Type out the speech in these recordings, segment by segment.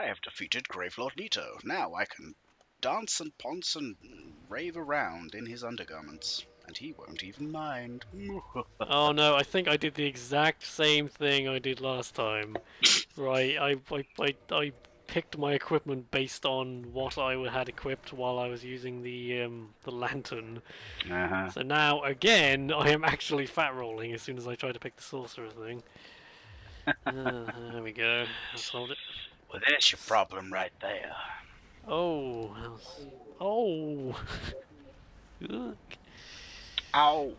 have defeated Gravelord Nito. Now I can dance and ponce and rave around in his undergarments, and he won't even mind. Oh no, I think I did the exact same thing I did last time. Right, I picked my equipment based on what I had equipped while I was using the lantern. Uh-huh. So now again, I am actually fat rolling as soon as I try to pick the sorcerer thing. There we go. Let's hold it. Well, there's your problem right there. Oh, that was... oh. Look. Ow!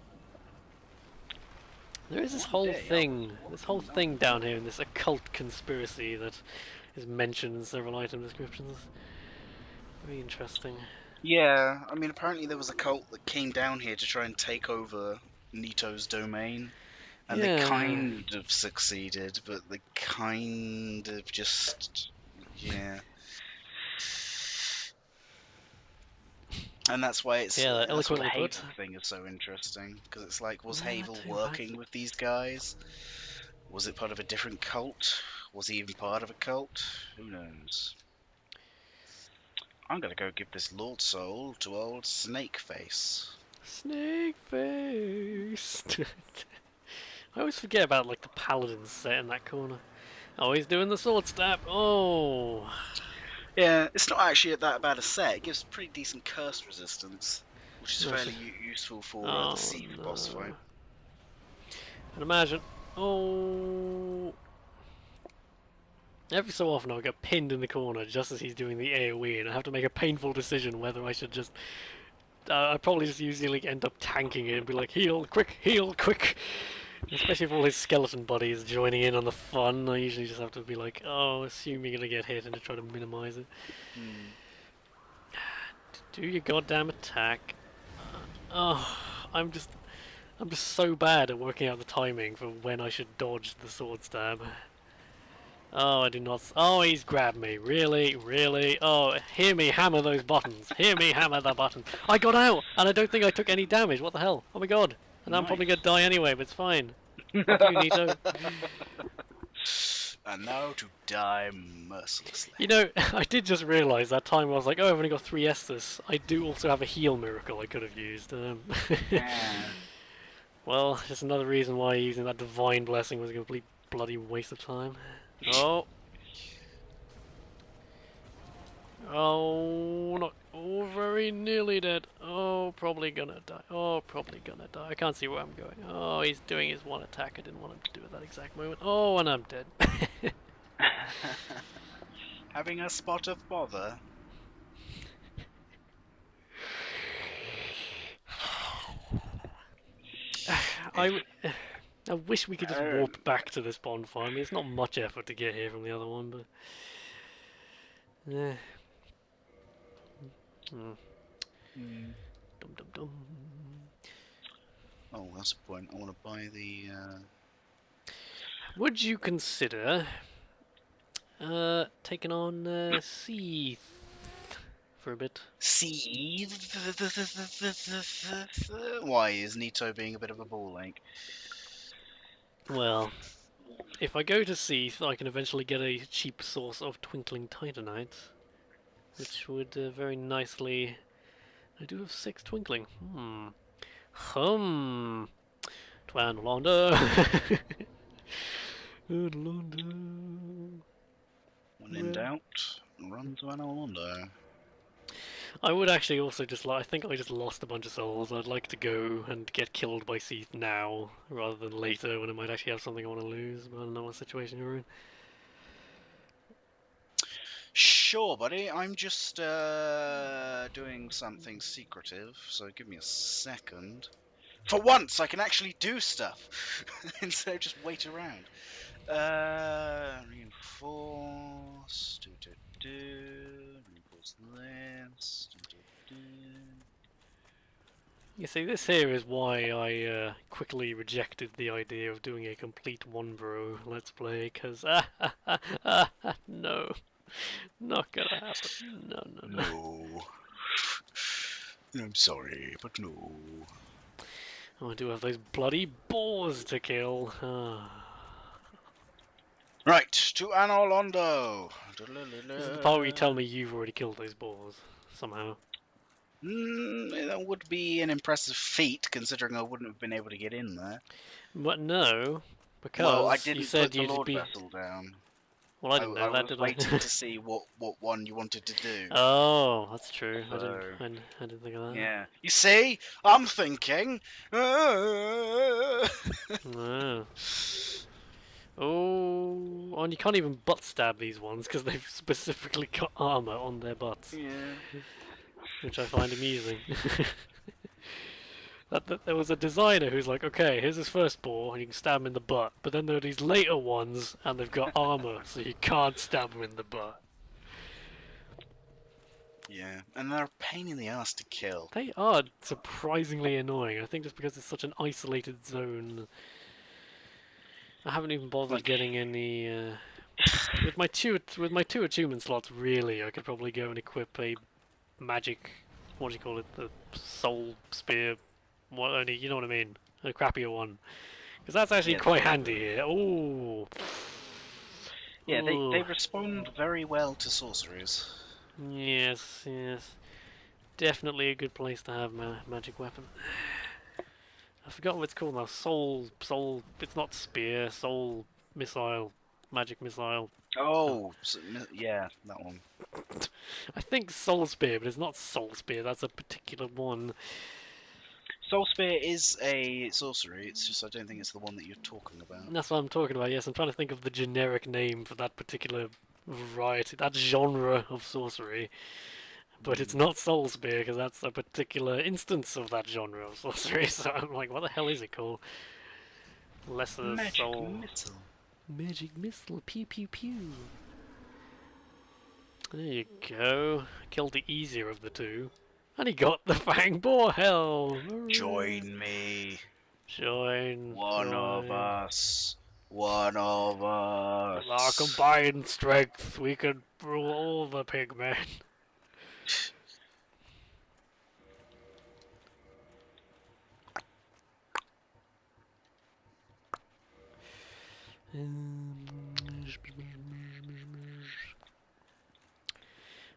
There is this whole thing down here in this occult conspiracy that is mentioned in several item descriptions. Very interesting. Yeah, I mean, apparently there was a cult that came down here to try and take over Nito's domain, and they Yeah. kind of succeeded, but they kind of just... yeah. And that's why it's Yeah, that's what eloquently the put. Havel thing is so interesting, because it's like, was Yeah, Havel too working bad. with these guys? Was it part of a different cult? Was he even part of a cult? Who knows? I'm gonna go give this Lord Soul to old Snakeface. Snake face. I always forget about like the paladin set in that corner. Oh, he's doing the sword stab. Oh. Yeah, it's not actually that bad a set. It gives pretty decent curse resistance, which is No, fairly useful for oh the Seath no. boss fight. And imagine. Oh. Every so often I'll get pinned in the corner just as he's doing the AoE, and I have to make a painful decision whether I should just. I probably just usually end up tanking it and be like, heal, quick, heal, quick. Especially if all his skeleton buddies joining in on the fun, I usually just have to be like, oh, assume you're gonna get hit and to try to minimize it. Do your goddamn attack. Oh, I'm just so bad at working out the timing for when I should dodge the sword stab. Oh, I do not. Oh, he's grabbed me. Really? Really? Oh, hear me hammer those buttons. Hear me hammer the buttons. I got out, and I don't think I took any damage. What the hell? Oh my god. And I'm probably Nice. gonna die anyway, but it's fine. Fuck you, Nito. And now to die mercilessly. You know, I did just realise that time I was like, oh, I've only got 3 Estus. I do also have a heal miracle I could have used. Well, just another reason why using that divine blessing was a complete bloody waste of time. Oh. Oh, not. Oh, very nearly dead. Oh, probably gonna die. Oh, probably gonna die. I can't see where I'm going. Oh, he's doing his one attack I didn't want him to do at that exact moment. Oh, and I'm dead. Having a spot of bother. I wish we could just warp back to this bonfire. I mean, it's not much effort to get here from the other one, but... yeah. Dum dum dum. Oh, that's a point. I want to buy the... Would you consider taking on Seath for a bit? Seethe? Why is Nito being a bit of a ball ache? Well, if I go to Seath, I can eventually get a cheap source of twinkling titanite, which would very nicely... I do have 6 twinkling. Twanlander. When in doubt, run to Analondo. I would actually also just like... I think I just lost a bunch of souls. I'd like to go and get killed by Seath now, rather than later when I might actually have something I want to lose, but I don't know what situation you're in. Sure, buddy. I'm just doing something secretive, so give me a second. For once, I can actually do stuff instead of just wait around. Reinforce. Reinforce this. You see, this here is why I quickly rejected the idea of doing a complete one-bro Let's Play, because no. Not gonna happen. No. No. I'm sorry, but no. Oh, I do have those bloody boars to kill. Right, to Anolondo. This is the part where you tell me you've already killed those boars somehow. That would be an impressive feat, considering I wouldn't have been able to get in there. But no, Well, I because you didn't said put the you'd Lord be. Vessel down. Well, I I didn't know that, was did I? waiting to see what one you wanted to do. Oh, that's true. I So, didn't think of that. yeah. You see, I'm thinking. No. Oh, and you can't even butt stab these ones because they've specifically got armor on their butts, Yeah. which I find amusing. that there was a designer who's like, okay, here's his first boar, and you can stab him in the butt. But then there are these later ones, and they've got armor, so you can't stab him in the butt. Yeah, and they're a pain in the ass to kill. They are surprisingly annoying. I think just because it's such an isolated zone. I haven't even bothered Like, getting any. With my two achievement slots, really, I could probably go and equip a magic. What do you call it? The soul spear. What only you know what I mean? A crappier one, because that's actually yeah, quite handy here. Oh. yeah, they respond very well to sorceries. Yes, yes. Definitely a good place to have magic weapon. I forgot what it's called now. Soul. It's not spear. Soul missile. Magic missile. Oh, yeah, that one. I think Soul Spear, but it's not Soul Spear. That's a particular one. Soul Spear is a sorcery. It's just I don't think it's the one that you're talking about. And that's what I'm talking about. Yes, I'm trying to think of the generic name for that particular variety, that genre of sorcery. But it's not Soul Spear because that's a particular instance of that genre of sorcery. So I'm like, what the hell is it called? Lesser Magic Soul. missile. Magic missile. Pew pew pew. There you go. Killed the easier of the two. And he got the Fang Boar Hell! Join me. Join. One of us. One of us. With our combined strength, we can rule all the pigmen.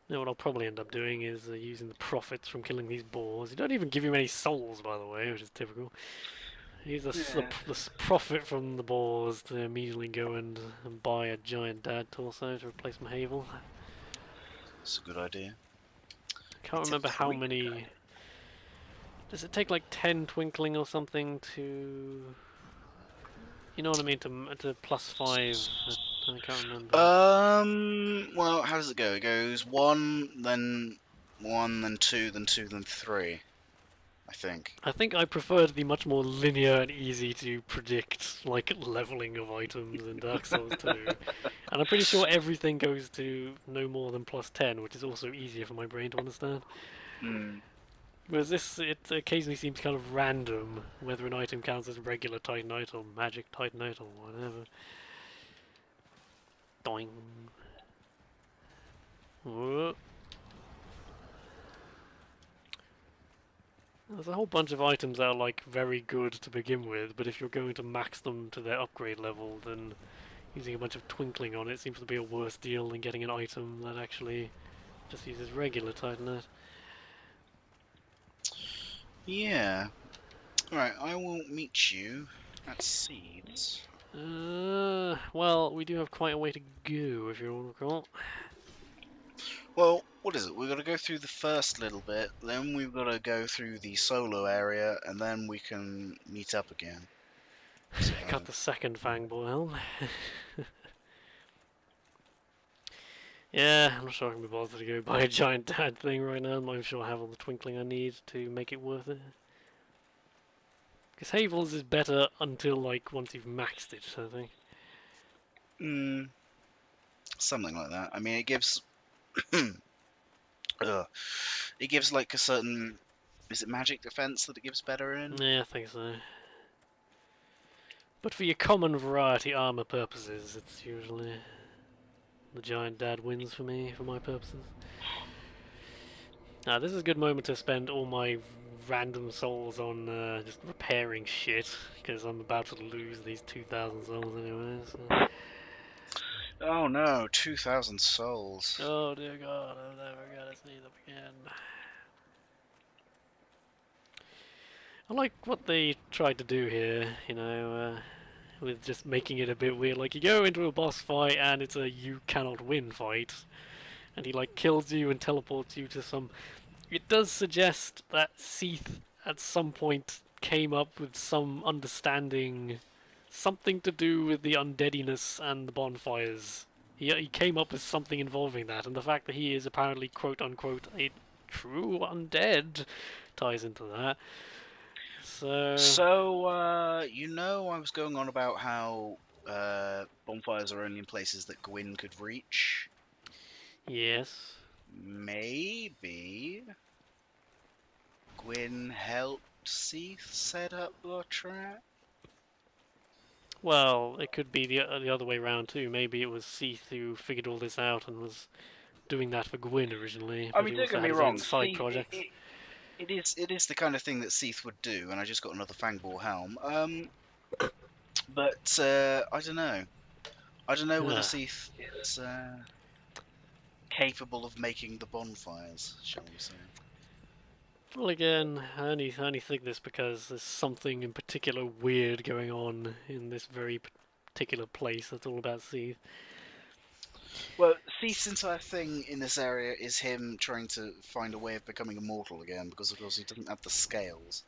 Now what I'll probably end up doing is using the profits from killing these boars. You don't even give him any souls, by the way, which is typical. Use the profit from the boars to immediately go and buy a giant dad torso to replace my Havel. That's a good idea. I can't remember how many... Does it take like 10 twinkling or something to... You know what I mean, to plus 5? I can't remember. Well, how does it go? It goes 1, then 1, then 2, then 2, then 3. I think. I think I preferred the much more linear and easy to predict, like, leveling of items in Dark Souls 2. And I'm pretty sure everything goes to no more than plus 10, which is also easier for my brain to understand. Hmm. Whereas this, it occasionally seems kind of random whether an item counts as regular Titanite or magic Titanite or whatever. Doing. Whoa. There's a whole bunch of items that are like very good to begin with, but if you're going to max them to their upgrade level, then using a bunch of twinkling on it seems to be a worse deal than getting an item that actually just uses regular Titanite. Yeah. Alright, I will meet you at Seeds. Well, we do have quite a way to go, if you recall. Well, what is it? We've got to go through the first little bit, then we've got to go through the solo area, and then we can meet up again. So, Got the second Fang Boil. Yeah, I'm not sure I can be bothered to go buy a giant dad thing right now. I'm not even sure I have all the twinkling I need to make it worth it. Because Havel's is better until, like, once you've maxed it, I think. Something like that. I mean, it gives... it gives, like, a certain... Is it magic defense that it gives better in? Yeah, I think so. But for your common variety armor purposes, it's usually... The giant dad wins for me, for my purposes. Now, this is a good moment to spend all my random souls on just repairing shit, because I'm about to lose these 2,000 souls anyway, so... Oh no, 2,000 souls. Oh dear God, I'm never gonna see them again. I like what they tried to do here, with just making it a bit weird. Like, you go into a boss fight and it's a you cannot win fight, and he like kills you and teleports you to some. It does suggest that Seath at some point came up with some understanding, something to do with the undeadiness and the bonfires. He came up with something involving that, and the fact that he is apparently quote unquote a true undead ties into that. So So, I was going on about how bonfires are only in places that Gwyn could reach. yes. Maybe Gwyn helped Seath set up the trap? Well, it could be the other way around too. Maybe it was Seath who figured all this out and was doing that for Gwyn originally, I but mean, he don't also get had me his own wrong, side Seath, projects. it is the kind of thing that Seath would do, and I just got another Fangball helm. But I don't know. I don't know whether Yeah. Seath is capable of making the bonfires, shall we say. Well, again, I only think this because there's something in particular weird going on in this very particular place that's all about Seath. Well, Thief's entire thing in this area is him trying to find a way of becoming immortal again, because of course he doesn't have the scales.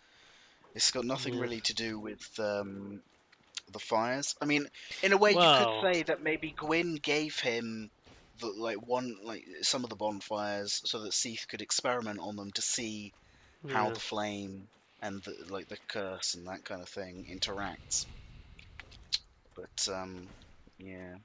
It's got nothing Yes. really to do with the fires. I mean, in a way, you could Well, say that maybe Gwyn gave him some of the bonfires so that Seath could experiment on them to see how the yes. flame and the curse and that kind of thing interacts. But yeah.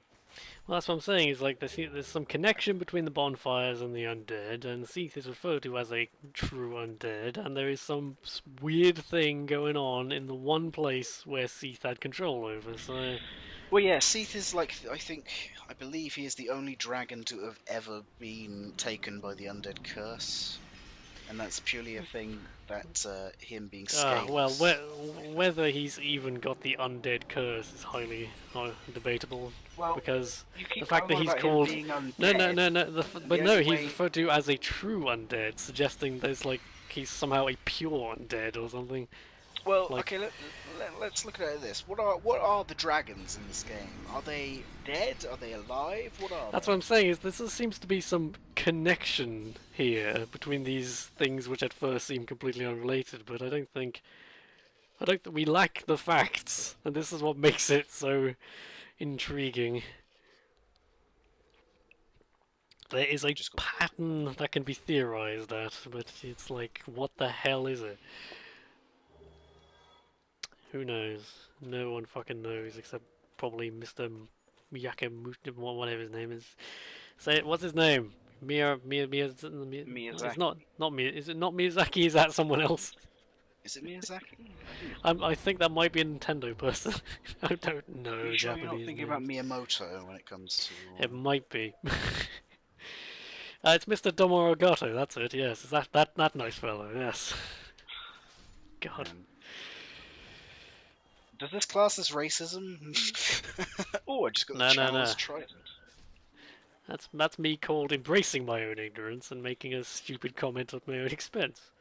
Well, that's what I'm saying. Is like there's some connection between the bonfires and the undead, and Seath is referred to as a true undead, and there is some weird thing going on in the one place where Seath had control over. So Well, yeah, Seath is like, I believe he is the only dragon to have ever been taken by the undead curse. And that's purely a thing that him being Well, scaleless. whether he's even got the undead curse is highly debatable, Well, because you the keep fact going that on he's about him called being no, undead. The but no, only he's way. referred to as a true undead, suggesting there's like he's somehow a pure undead or something. Well, Like okay, let's look at it this. What are the dragons in this game? Are they dead? Are they alive? What are that's what they? I'm saying. Is seems to be some connection here between these things, which at first seem completely unrelated, but I don't think we lack the facts, and this is what makes it so intriguing. There is a Just got. pattern that can be theorized at, but it's like, what the hell is it? Who knows? No one fucking knows, except probably Mr. Whatever his name is. Say it. What's his name? It's Miyazaki. not Mia. Is it not Miyazaki? Is that someone else? Is it Miyazaki? I think it's I think that might be a Nintendo person. I don't Are you know sure you're not Japanese thinking about names. Miyamoto when it comes to? It might be. It's Mr. Domo Arigato, that's it, yes. Is that nice fellow, yes. God. Um, does this class as racism? Oh, I just got the No, no, no. Chalice Trident. That's me called embracing my own ignorance and making a stupid comment at my own expense.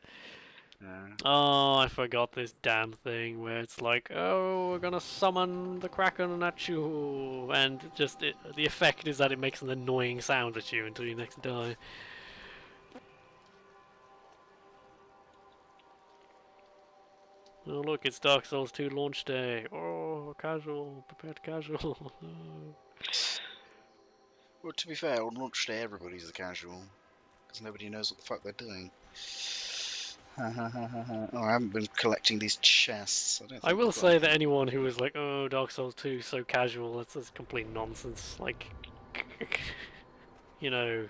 Uh, Oh, I forgot this damn thing where it's like, oh, we're gonna summon the Kraken at you, and the effect is that it makes an annoying sound at you until you next die. Oh look, it's Dark Souls 2 launch day. Oh, casual, prepared casual. well, to be fair, on launch day everybody's a casual, because nobody knows what the fuck they're doing. Oh, I haven't been collecting these chests. I don't I think will we've got say that anything. anyone who was like, oh, Dark Souls 2 is so casual, that's complete nonsense. Like, you know,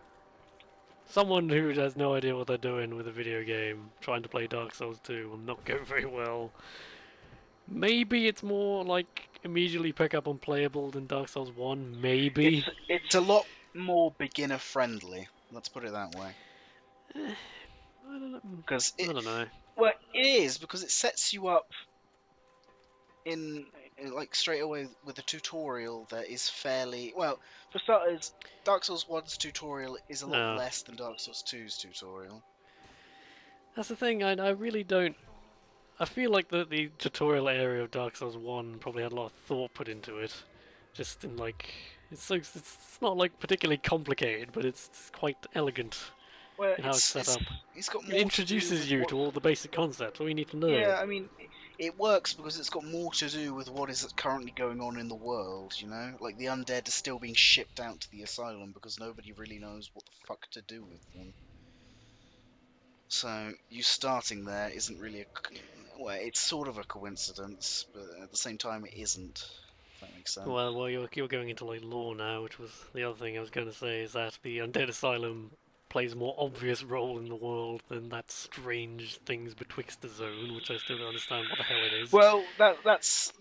someone who has no idea what they're doing with a video game trying to play Dark Souls 2 will not go very well. Maybe it's more like immediately pick up unplayable than Dark Souls 1, maybe. It's a lot more beginner friendly. Let's put it that way. I don't know. Because I don't know. well, it is because it sets you up in like straight away with the tutorial that is fairly well. For starters, Dark Souls 1's tutorial is a lot Oh. less than Dark Souls 2's tutorial. That's the thing, I really don't... I feel like the tutorial area of Dark Souls 1 probably had a lot of thought put into it. Just in like... It's not like particularly complicated, but it's quite elegant Well, in how it's set up. it's got It more to do with introduces you what. to all the basic concepts, all you need to know. Yeah, I mean, it works because it's got more to do with what is currently going on in the world. You know, like the undead are still being shipped out to the asylum because nobody really knows what the fuck to do with them. So you starting there isn't really well, it's sort of a coincidence, but at the same time it isn't. If that makes sense. Well, you're going into like lore now, which was the other thing I was going to say, is that the Undead Asylum plays a more obvious role in the world than that strange things betwixt the zone, which I still don't understand what the hell it is. Well, that's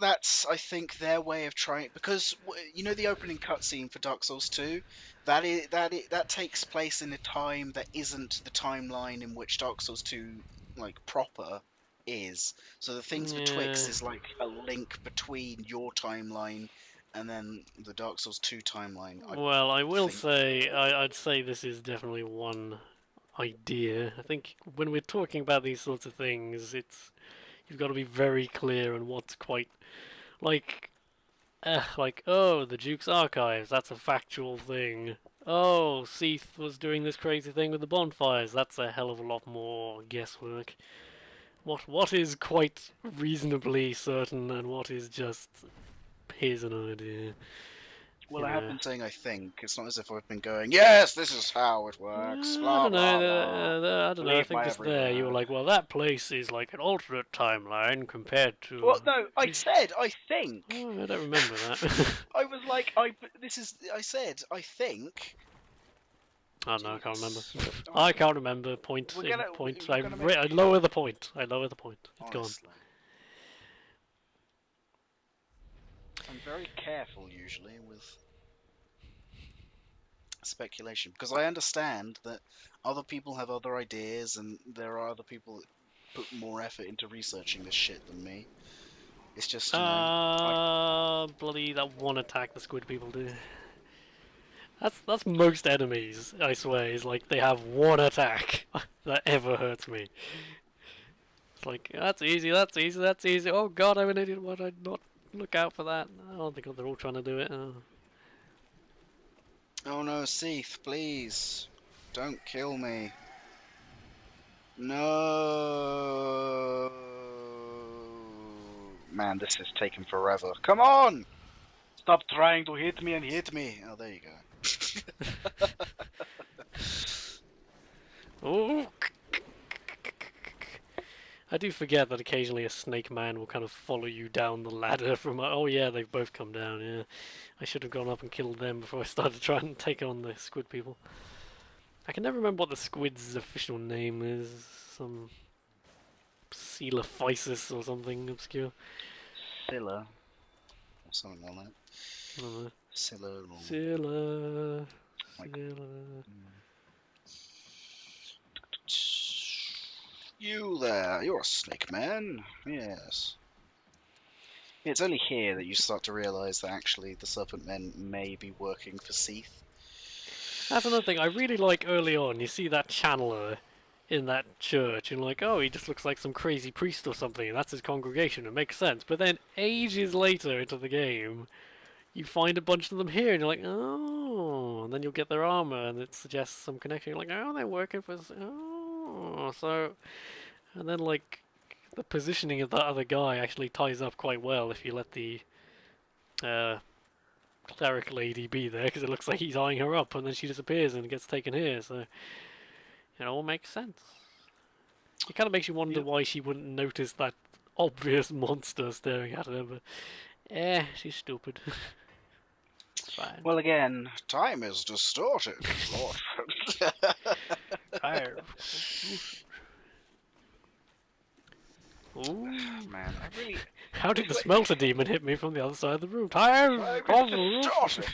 I think their way of trying, because you know the opening cutscene for Dark Souls 2, that takes place in a time that isn't the timeline in which Dark Souls 2 like proper is. So the things betwixt Yeah. is like a link between your timeline and then the Dark Souls 2 timeline. Well, I will think. say, I'd say this is definitely one idea. I think when we're talking about these sorts of things, you've got to be very clear on what's quite like oh, the Duke's archives. That's a factual thing. Oh, Seath was doing this crazy thing with the bonfires. That's a hell of a lot more guesswork. What is quite reasonably certain and what is just here's an idea. Well, You I have know. been saying I think. It's not as if I've been going, yes, this is how it works, I blah, don't know. blah, blah. I don't know. I Believe think my just every there you were word. like, well, that place is like an alternate timeline compared to. Well, no, I said, I think. Oh, I don't remember that. I was like, I said, I think. I don't know. I can't remember. Jesus. I can't remember. Point. We're gonna, Point. we're gonna make, I lower the point. I lower the point. It's gone. honestly. I'm very careful usually with speculation because I understand that other people have other ideas and there are other people that put more effort into researching this shit than me. It's just, you know, Bloody that one attack the squid people do. That's most enemies, I swear, is like they have one attack that ever hurts me. It's like, that's easy, that's easy, that's easy. Oh god, I'm an idiot, why did I not look out for that? I don't think they're all trying to do it. oh no, Seath, please. Don't kill me. No. Man, this is taking forever. Come on! Stop trying to hit me and hit me. Oh, there you go. Oh! I do forget that occasionally a snake man will kind of follow you down the ladder from. Oh yeah, they've both come down. Yeah, I should have gone up and killed them before I started trying to take on the squid people. I can never remember what the squid's official name is. Some Coelophysis or something obscure. Scylla. Or something like that. I don't know. Scylla. Or... Scylla. Like... Scylla. You there, you're a snake man. Yes. It's only here that you start to realise that actually the serpent men may be working for Seath. That's another thing I really like early on. You see that channeler in that church, and like, oh, he just looks like some crazy priest or something, and that's his congregation. It makes sense. But then ages later into the game, you find a bunch of them here, and you're like, oh, and then you'll get their armor, and it suggests some connection. You're like, oh, they're working for, oh, so, and then like the positioning of that other guy actually ties up quite well if you let the cleric lady be there, because it looks like he's eyeing her up, and then she disappears and gets taken here. So it all makes sense. It kind of makes you wonder why she wouldn't notice that obvious monster staring at her, but she's stupid. It's fine. Well, again, time is distorted. Lord. Ooh. Man, I really... How did the smelter demon hit me from the other side of the room? Time Time is distorted.